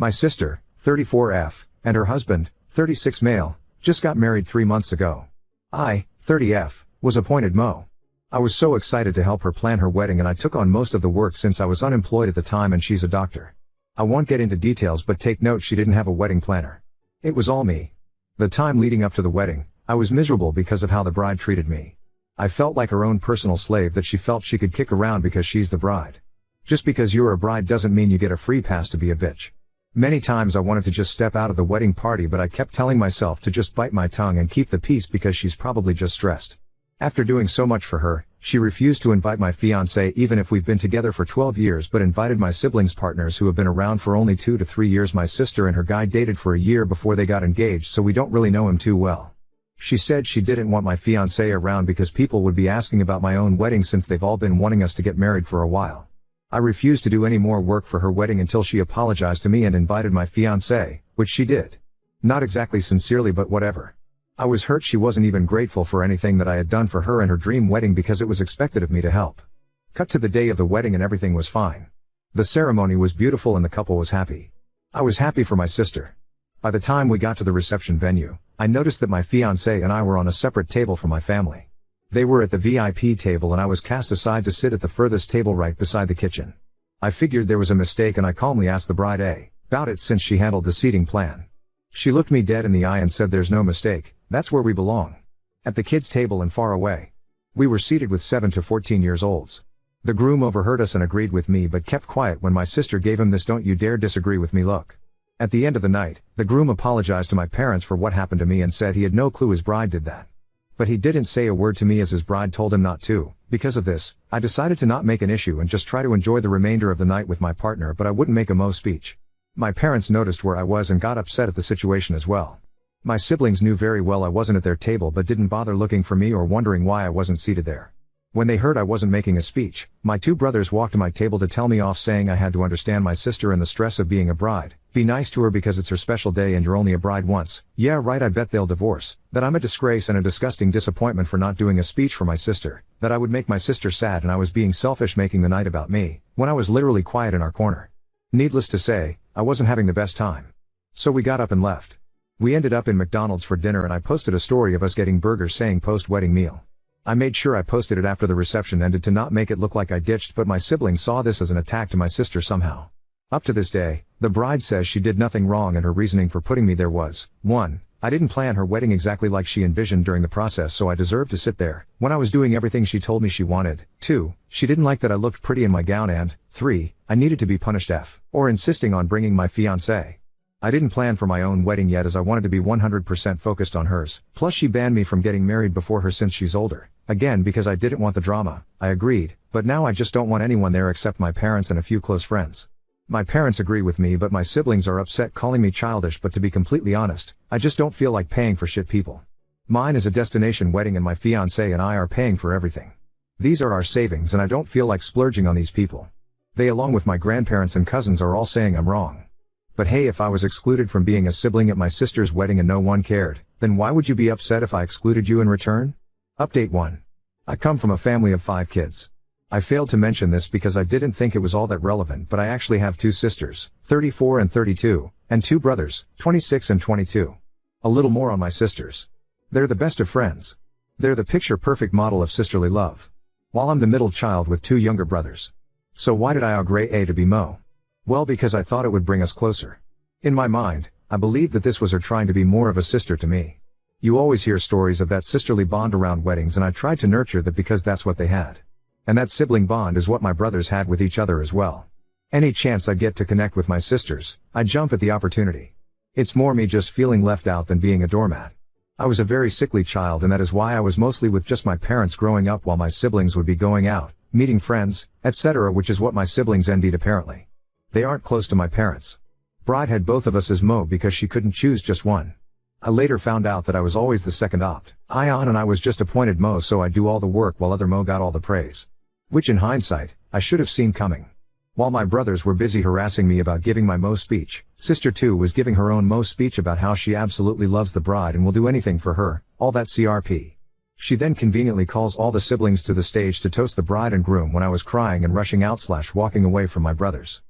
My sister, 34F, and her husband, 36 male, just got married 3 months ago. I, 30F, was appointed Mo. I was so excited to help her plan her wedding and I took on most of the work since I was unemployed at the time and she's a doctor. I won't get into details but take note she didn't have a wedding planner. It was all me. The time leading up to the wedding, I was miserable because of how the bride treated me. I felt like her own personal slave that she felt she could kick around because she's the bride. Just because you're a bride doesn't mean you get a free pass to be a bitch. Many times I wanted to just step out of the wedding party but I kept telling myself to just bite my tongue and keep the peace because she's probably just stressed. After doing so much for her, she refused to invite my fiancé even if we've been together for 12 years but invited my siblings' partners who have been around for only 2 to 3 years. My sister and her guy dated for a year before they got engaged so we don't really know him too well. She said she didn't want my fiancé around because people would be asking about my own wedding since they've all been wanting us to get married for a while. I refused to do any more work for her wedding until she apologized to me and invited my fiancé, which she did. Not exactly sincerely but whatever. I was hurt she wasn't even grateful for anything that I had done for her and her dream wedding because it was expected of me to help. Cut to the day of the wedding and everything was fine. The ceremony was beautiful and the couple was happy. I was happy for my sister. By the time we got to the reception venue, I noticed that my fiancé and I were on a separate table from my family. They were at the VIP table and I was cast aside to sit at the furthest table right beside the kitchen. I figured there was a mistake and I calmly asked the bride about it since she handled the seating plan. She looked me dead in the eye and said there's no mistake, that's where we belong. At the kids' table and far away. We were seated with 7 to 14 years olds. The groom overheard us and agreed with me but kept quiet when my sister gave him this "don't you dare disagree with me" look. At the end of the night, the groom apologized to my parents for what happened to me and said he had no clue his bride did that. But he didn't say a word to me as his bride told him not to. Because of this, I decided to not make an issue and just try to enjoy the remainder of the night with my partner but I wouldn't make a Mo speech. My parents noticed where I was and got upset at the situation as well. My siblings knew very well I wasn't at their table but didn't bother looking for me or wondering why I wasn't seated there. When they heard I wasn't making a speech, my 2 brothers walked to my table to tell me off saying I had to understand my sister and the stress of being a bride, be nice to her because it's her special day and you're only a bride once, yeah right I bet they'll divorce, that I'm a disgrace and a disgusting disappointment for not doing a speech for my sister, that I would make my sister sad and I was being selfish making the night about me, when I was literally quiet in our corner. Needless to say, I wasn't having the best time. So we got up and left. We ended up in McDonald's for dinner and I posted a story of us getting burgers saying post-wedding meal. I made sure I posted it after the reception ended to not make it look like I ditched but my siblings saw this as an attack to my sister somehow. Up to this day, the bride says she did nothing wrong and her reasoning for putting me there was, 1. I didn't plan her wedding exactly like she envisioned during the process so I deserved to sit there, when I was doing everything she told me she wanted. 2. She didn't like that I looked pretty in my gown and, 3. I needed to be punished or insisting on bringing my fiancé. I didn't plan for my own wedding yet as I wanted to be 100% focused on hers, plus she banned me from getting married before her since she's older. Again because I didn't want the drama, I agreed, but now I just don't want anyone there except my parents and a few close friends. My parents agree with me but my siblings are upset calling me childish but to be completely honest, I just don't feel like paying for shit people. Mine is a destination wedding and my fiancé and I are paying for everything. These are our savings and I don't feel like splurging on these people. They along with my grandparents and cousins are all saying I'm wrong. But hey, if I was excluded from being a sibling at my sister's wedding and no one cared, then why would you be upset if I excluded you in return? Update 1. I come from a family of 5 kids. I failed to mention this because I didn't think it was all that relevant but I actually have 2 sisters, 34 and 32, and 2 brothers, 26 and 22. A little more on my sisters. They're the best of friends. They're the picture-perfect model of sisterly love. While I'm the middle child with 2 younger brothers. So why did I agree to be Mo? Well because I thought it would bring us closer. In my mind, I believed that this was her trying to be more of a sister to me. You always hear stories of that sisterly bond around weddings and I tried to nurture that because that's what they had. And that sibling bond is what my brothers had with each other as well. Any chance I get to connect with my sisters, I jump at the opportunity. It's more me just feeling left out than being a doormat. I was a very sickly child and that is why I was mostly with just my parents growing up while my siblings would be going out, meeting friends, etc. which is what my siblings envied apparently. They aren't close to my parents. Bride had both of us as Mo because she couldn't choose just one. I later found out that I was always the second opt. And I was just appointed Mo so I do all the work while other Mo got all the praise. Which in hindsight, I should have seen coming. While my brothers were busy harassing me about giving my Mo speech, sister 2 was giving her own Mo speech about how she absolutely loves the bride and will do anything for her, all that CRP. She then conveniently calls all the siblings to the stage to toast the bride and groom when I was crying and rushing out / walking away from my brothers.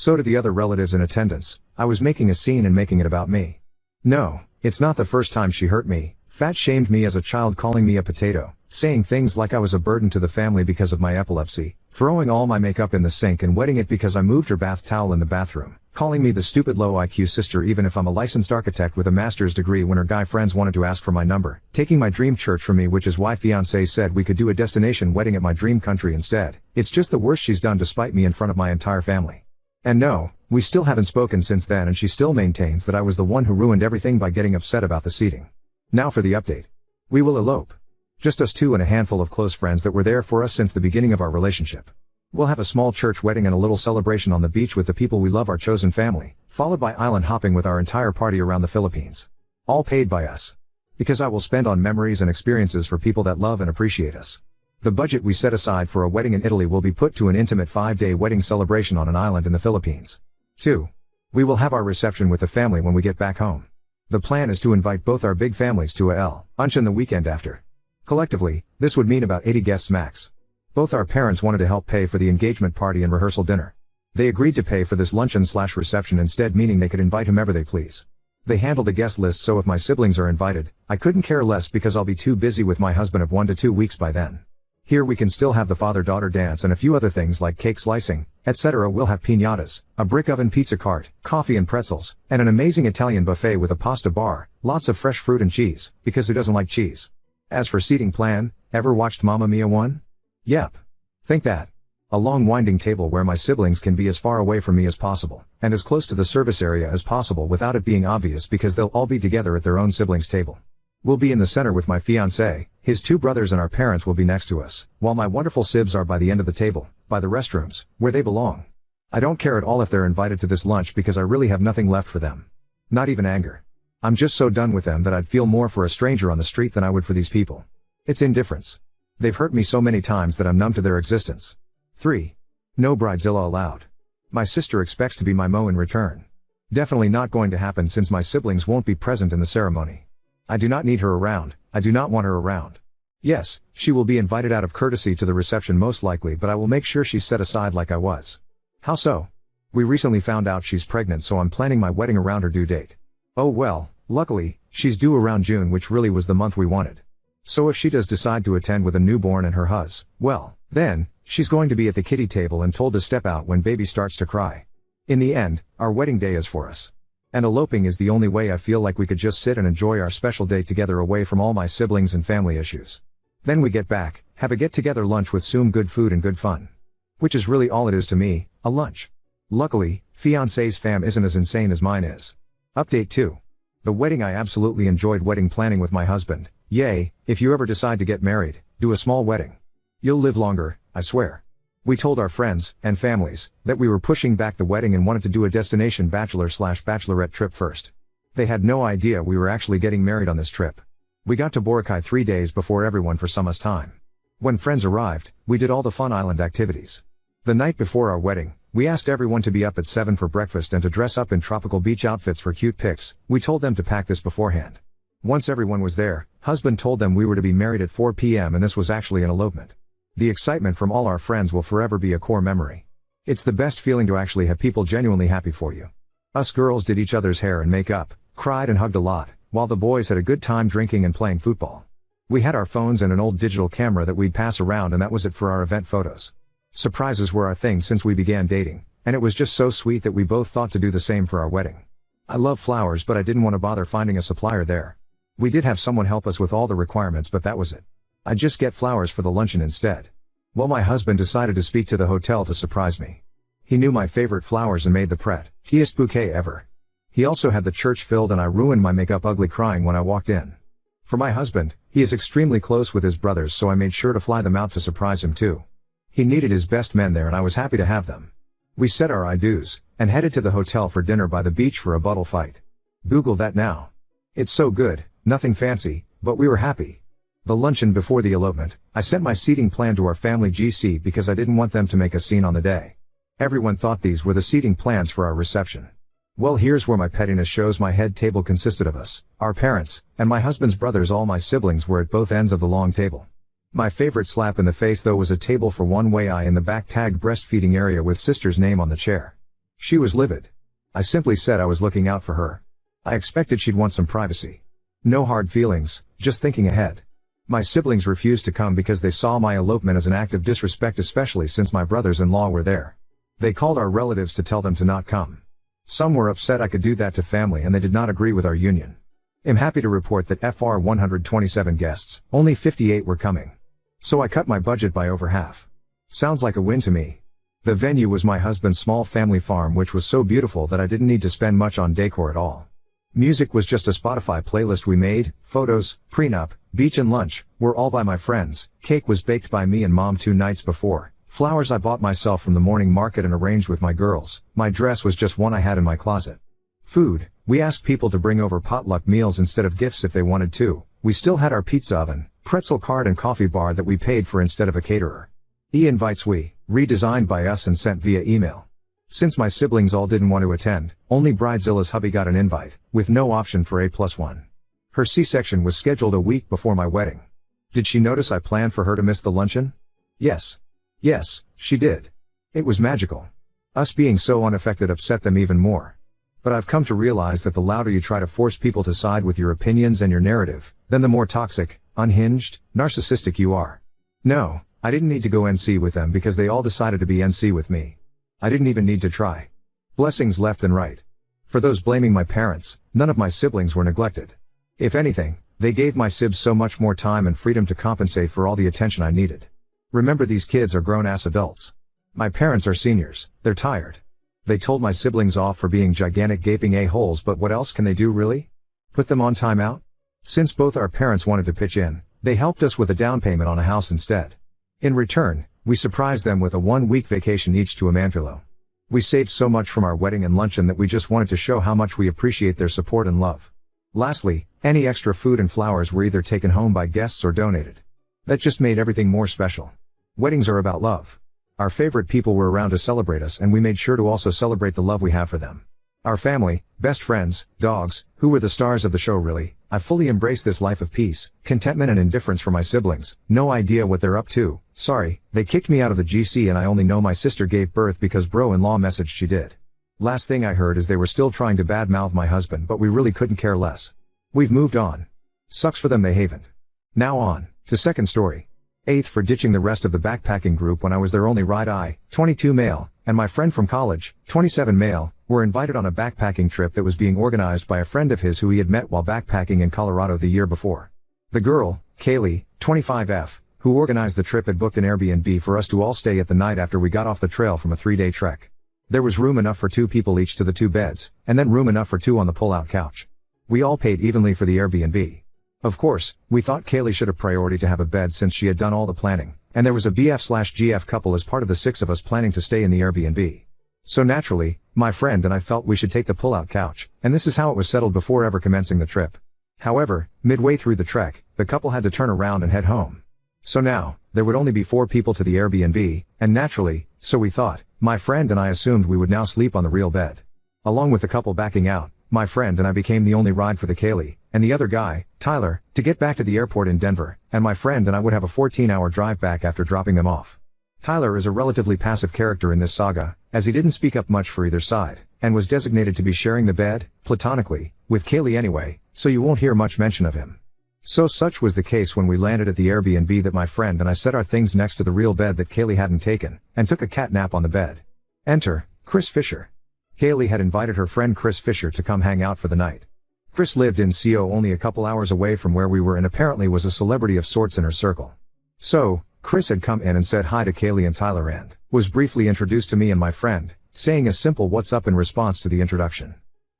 So did the other relatives in attendance. I was making a scene and making it about me. No, it's not the first time she hurt me, fat shamed me as a child, calling me a potato, saying things like I was a burden to the family because of my epilepsy, throwing all my makeup in the sink and wetting it because I moved her bath towel in the bathroom, calling me the stupid low IQ sister even if I'm a licensed architect with a master's degree when her guy friends wanted to ask for my number, taking my dream church from me, which is why fiancé said we could do a destination wedding at my dream country instead. It's just the worst she's done to spite me in front of my entire family. And no, we still haven't spoken since then, and she still maintains that I was the one who ruined everything by getting upset about the seating. Now for the update. We will elope. Just us two and a handful of close friends that were there for us since the beginning of our relationship. We'll have a small church wedding and a little celebration on the beach with the people we love, our chosen family, followed by island hopping with our entire party around the Philippines. All paid by us. Because I will spend on memories and experiences for people that love and appreciate us. The budget we set aside for a wedding in Italy will be put to an intimate 5-day wedding celebration on an island in the Philippines. 2. We will have our reception with the family when we get back home. The plan is to invite both our big families to a luncheon the weekend after. Collectively, this would mean about 80 guests max. Both our parents wanted to help pay for the engagement party and rehearsal dinner. They agreed to pay for this luncheon/reception instead, meaning they could invite whomever they please. They handle the guest list, so if my siblings are invited, I couldn't care less because I'll be too busy with my husband of 1 to 2 weeks by then. Here we can still have the father-daughter dance and a few other things like cake slicing, etc. We'll have piñatas, a brick oven pizza cart, coffee and pretzels, and an amazing Italian buffet with a pasta bar, lots of fresh fruit and cheese, because who doesn't like cheese? As for seating plan, ever watched Mamma Mia 1? Yep. Think that. A long winding table where my siblings can be as far away from me as possible, and as close to the service area as possible without it being obvious because they'll all be together at their own siblings' table. We'll be in the center with my fiancé, his 2 brothers and our parents will be next to us, while my wonderful sibs are by the end of the table, by the restrooms, where they belong. I don't care at all if they're invited to this lunch because I really have nothing left for them. Not even anger. I'm just so done with them that I'd feel more for a stranger on the street than I would for these people. It's indifference. They've hurt me so many times that I'm numb to their existence. 3. No bridezilla allowed. My sister expects to be my Mo in return. Definitely not going to happen since my siblings won't be present in the ceremony. I do not need her around, I do not want her around. Yes, she will be invited out of courtesy to the reception most likely, but I will make sure she's set aside like I was. How so? We recently found out she's pregnant, so I'm planning my wedding around her due date. Oh well, luckily, she's due around June, which really was the month we wanted. So if she does decide to attend with a newborn and her hus, well, then, she's going to be at the kiddie table and told to step out when baby starts to cry. In the end, our wedding day is for us. And eloping is the only way I feel like we could just sit and enjoy our special day together away from all my siblings and family issues. Then we get back, have a get-together lunch with some good food and good fun. Which is really all it is to me, a lunch. Luckily, fiancé's fam isn't as insane as mine is. Update 2. The wedding. I absolutely enjoyed wedding planning with my husband. Yay, if you ever decide to get married, do a small wedding. You'll live longer, I swear. We told our friends, and families, that we were pushing back the wedding and wanted to do a destination bachelor/bachelorette trip first. They had no idea we were actually getting married on this trip. We got to Boracay 3 days before everyone for summer's time. When friends arrived, we did all the fun island activities. The night before our wedding, we asked everyone to be up at 7 for breakfast and to dress up in tropical beach outfits for cute pics. We told them to pack this beforehand. Once everyone was there, husband told them we were to be married at 4 p.m. and this was actually an elopement. The excitement from all our friends will forever be a core memory. It's the best feeling to actually have people genuinely happy for you. Us girls did each other's hair and makeup, cried and hugged a lot, while the boys had a good time drinking and playing football. We had our phones and an old digital camera that we'd pass around, and that was it for our event photos. Surprises were our thing since we began dating, and it was just so sweet that we both thought to do the same for our wedding. I love flowers, but I didn't want to bother finding a supplier there. We did have someone help us with all the requirements, but that was it. I'd just get flowers for the luncheon instead. Well, my husband decided to speak to the hotel to surprise me. He knew my favorite flowers and made the prettiest bouquet ever. He also had the church filled, and I ruined my makeup ugly crying when I walked in. For my husband, he is extremely close with his brothers, so I made sure to fly them out to surprise him too. He needed his best men there and I was happy to have them. We said our I-dos, and headed to the hotel for dinner by the beach for a bottle fight. Google that now. It's so good, nothing fancy, but we were happy. The luncheon before the elopement, I sent my seating plan to our family GC because I didn't want them to make a scene on the day. Everyone thought these were the seating plans for our reception. Well, here's where my pettiness shows. My head table consisted of us, our parents, and my husband's brothers. All my siblings were at both ends of the long table. My favorite slap in the face though was a table for one way, I in the back tagged breastfeeding area with sister's name on the chair. She was livid. I simply said I was looking out for her. I expected she'd want some privacy. No hard feelings, just thinking ahead. My siblings refused to come because they saw my elopement as an act of disrespect, especially since my brothers-in-law were there. They called our relatives to tell them to not come. Some were upset I could do that to family and they did not agree with our union. I'm happy to report that FR 127 guests, only 58 were coming. So I cut my budget by over half. Sounds like a win to me. The venue was my husband's small family farm, which was so beautiful that I didn't need to spend much on decor at all. Music was just a Spotify playlist we made, photos, prenup, beach and lunch, were all by my friends, cake was baked by me and mom 2 nights before, flowers I bought myself from the morning market and arranged with my girls, my dress was just one I had in my closet. Food, we asked people to bring over potluck meals instead of gifts if they wanted to, we still had our pizza oven, pretzel cart and coffee bar that we paid for instead of a caterer. E-invites we, redesigned by us and sent via email. Since my siblings all didn't want to attend, only Bridezilla's hubby got an invite, with no option for A+1. Her C-section was scheduled a week before my wedding. Did she notice I planned for her to miss the luncheon? Yes. Yes, she did. It was magical. Us being so unaffected upset them even more. But I've come to realize that the louder you try to force people to side with your opinions and your narrative, then the more toxic, unhinged, narcissistic you are. No, I didn't need to go NC with them because they all decided to be NC with me. I didn't even need to try. Blessings left and right. For those blaming my parents, none of my siblings were neglected. If anything, they gave my sibs so much more time and freedom to compensate for all the attention I needed. Remember, these kids are grown-ass adults. My parents are seniors, they're tired. They told my siblings off for being gigantic gaping a-holes, but what else can they do really? Put them on timeout? Since both our parents wanted to pitch in, they helped us with a down payment on a house instead. In return, we surprised them with a 1-week vacation each to Amanfilo. We saved so much from our wedding and luncheon that we just wanted to show how much we appreciate their support and love. Lastly, any extra food and flowers were either taken home by guests or donated. That just made everything more special. Weddings are about love. Our favorite people were around to celebrate us, and we made sure to also celebrate the love we have for them. Our family, best friends, dogs, who were the stars of the show really. I fully embrace this life of peace, contentment and indifference for my siblings. No idea what they're up to. Sorry, they kicked me out of the GC and I only know my sister gave birth because bro-in-law messaged she did. Last thing I heard is they were still trying to badmouth my husband, but we really couldn't care less. We've moved on. Sucks for them they haven't. Now on to second story. 8th for ditching the rest of the backpacking group when I was their only ride. I, 22 male, and my friend from college, 27 male, were invited on a backpacking trip that was being organized by a friend of his who he had met while backpacking in Colorado the year before. The girl, Kaylee, 25F, who organized the trip had booked an Airbnb for us to all stay at the night after we got off the trail from a 3-day trek. There was room enough for 2 people each to the 2 beds, and then room enough for 2 on the pull-out couch. We all paid evenly for the Airbnb. Of course, we thought Kaylee should have priority to have a bed since she had done all the planning, and there was a BF/GF couple as part of the 6 of us planning to stay in the Airbnb. So naturally, my friend and I felt we should take the pull-out couch, and this is how it was settled before ever commencing the trip. However, midway through the trek, the couple had to turn around and head home. So now, there would only be 4 people to the Airbnb, and naturally, so we thought, my friend and I assumed we would now sleep on the real bed. Along with the couple backing out, my friend and I became the only ride for the Kaylee, and the other guy, Tyler, to get back to the airport in Denver, and my friend and I would have a 14-hour drive back after dropping them off. Tyler is a relatively passive character in this saga, as he didn't speak up much for either side, and was designated to be sharing the bed, platonically, with Kaylee anyway, so you won't hear much mention of him. So such was the case when we landed at the Airbnb that my friend and I set our things next to the real bed that Kaylee hadn't taken, and took a cat nap on the bed. Enter, Chris Fisher. Kaylee had invited her friend Chris Fisher to come hang out for the night. Chris lived in CO only a couple hours away from where we were and apparently was a celebrity of sorts in her circle. So, Chris had come in and said hi to Kaylee and Tyler and was briefly introduced to me and my friend, saying a simple "what's up" in response to the introduction.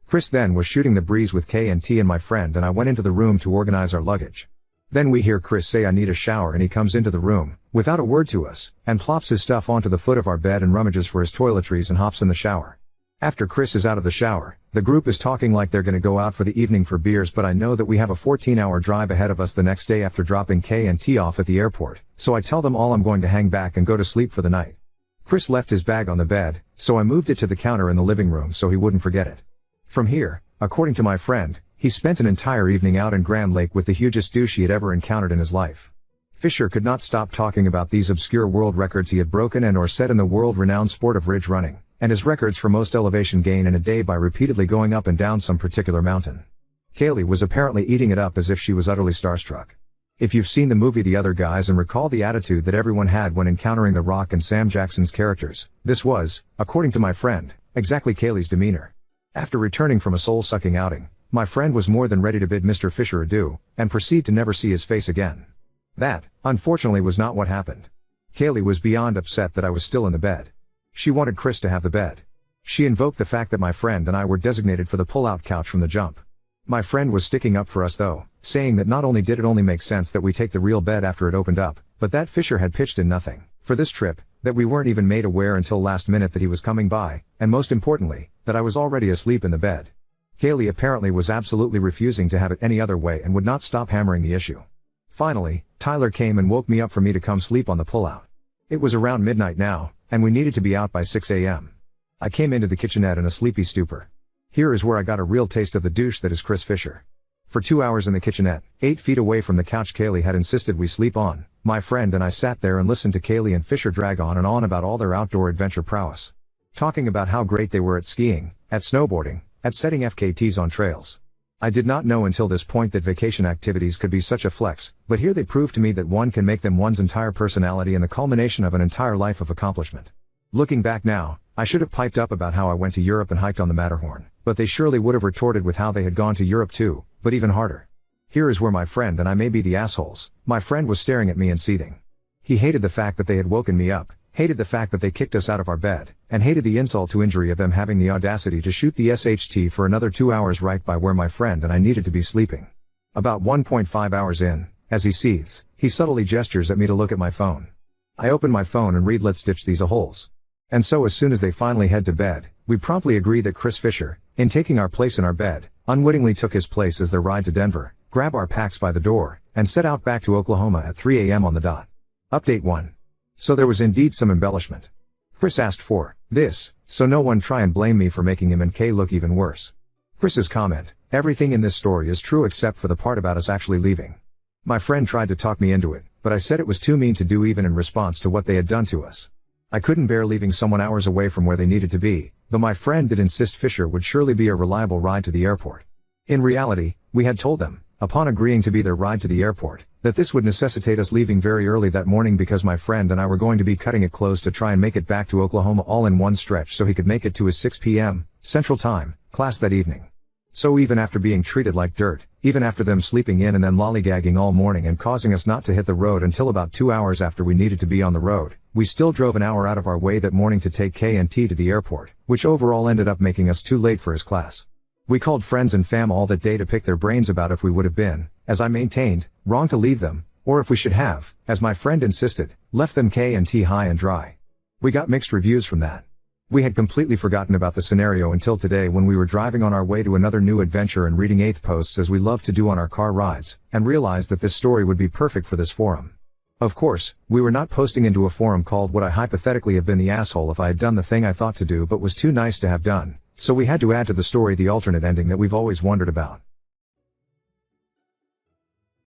Chris then was shooting the breeze with K&T and my friend, and I went into the room to organize our luggage. Then we hear Chris say I need a shower, and he comes into the room, without a word to us, and plops his stuff onto the foot of our bed and rummages for his toiletries and hops in the shower. After Chris is out of the shower, the group is talking like they're gonna go out for the evening for beers, but I know that we have a 14-hour drive ahead of us the next day after dropping K&T off at the airport, so I tell them all I'm going to hang back and go to sleep for the night. Chris left his bag on the bed, so I moved it to the counter in the living room so he wouldn't forget it. From here, according to my friend, he spent an entire evening out in Grand Lake with the hugest douche he had ever encountered in his life. Fisher could not stop talking about these obscure world records he had broken and or set in the world-renowned sport of ridge running, and his records for most elevation gain in a day by repeatedly going up and down some particular mountain. Kaylee was apparently eating it up as if she was utterly starstruck. If you've seen the movie The Other Guys and recall the attitude that everyone had when encountering The Rock and Sam Jackson's characters, this was, according to my friend, exactly Kaylee's demeanor. After returning from a soul-sucking outing, my friend was more than ready to bid Mr. Fisher adieu, and proceed to never see his face again. That, unfortunately, was not what happened. Kaylee was beyond upset that I was still in the bed. She wanted Chris to have the bed. She invoked the fact that my friend and I were designated for the pull-out couch from the jump. My friend was sticking up for us though, saying that not only did it only make sense that we take the real bed after it opened up, but that Fisher had pitched in nothing for this trip, that we weren't even made aware until last minute that he was coming by, and most importantly, that I was already asleep in the bed. Kaylee apparently was absolutely refusing to have it any other way and would not stop hammering the issue. Finally, Tyler came and woke me up for me to come sleep on the pullout. It was around midnight now, and we needed to be out by 6 a.m. I came into the kitchenette in a sleepy stupor. Here is where I got a real taste of the douche that is Chris Fisher. For 2 hours in the kitchenette, 8 feet away from the couch Kaylee had insisted we sleep on, my friend and I sat there and listened to Kaylee and Fisher drag on and on about all their outdoor adventure prowess. Talking about how great they were at skiing, at snowboarding, at setting FKTs on trails. I did not know until this point that vacation activities could be such a flex, but here they proved to me that one can make them one's entire personality and the culmination of an entire life of accomplishment. Looking back now, I should have piped up about how I went to Europe and hiked on the Matterhorn, but they surely would have retorted with how they had gone to Europe too, but even harder. Here is where my friend and I may be the assholes. My friend was staring at me and seething. He hated the fact that they had woken me up, hated the fact that they kicked us out of our bed, and hated the insult to injury of them having the audacity to shoot the SHT for another 2 hours right by where my friend and I needed to be sleeping. About 1.5 hours in, as he seethes, he subtly gestures at me to look at my phone. I open my phone and read "Let's ditch these a-holes." And so as soon as they finally head to bed, we promptly agree that Chris Fisher, in taking our place in our bed, unwittingly took his place as their ride to Denver, grab our packs by the door, and set out back to Oklahoma at 3 a.m. on the dot. Update 1. So there was indeed some embellishment. Chris asked for this, so no one try and blame me for making him and Kay look even worse. Chris's comment: everything in this story is true except for the part about us actually leaving. My friend tried to talk me into it, but I said it was too mean to do even in response to what they had done to us. I couldn't bear leaving someone hours away from where they needed to be, though my friend did insist Fisher would surely be a reliable ride to the airport. In reality, we had told them, upon agreeing to be their ride to the airport, that this would necessitate us leaving very early that morning because my friend and I were going to be cutting it close to try and make it back to Oklahoma all in one stretch so he could make it to his 6 p.m. Central Time class that evening. So even after being treated like dirt, even after them sleeping in and then lollygagging all morning and causing us not to hit the road until about 2 hours after we needed to be on the road, we still drove an hour out of our way that morning to take K&T to the airport, which overall ended up making us too late for his class. We called friends and fam all that day to pick their brains about if we would have been, as I maintained, wrong to leave them, or if we should have, as my friend insisted, left them K&T high and dry. We got mixed reviews from that. We had completely forgotten about the scenario until today when we were driving on our way to another new adventure and reading eighth posts as we love to do on our car rides, and realized that this story would be perfect for this forum. Of course, we were not posting into a forum called Would I Hypothetically Have Been the Asshole If I Had Done the Thing I Thought to Do But Was Too Nice to Have Done, so we had to add to the story the alternate ending that we've always wondered about.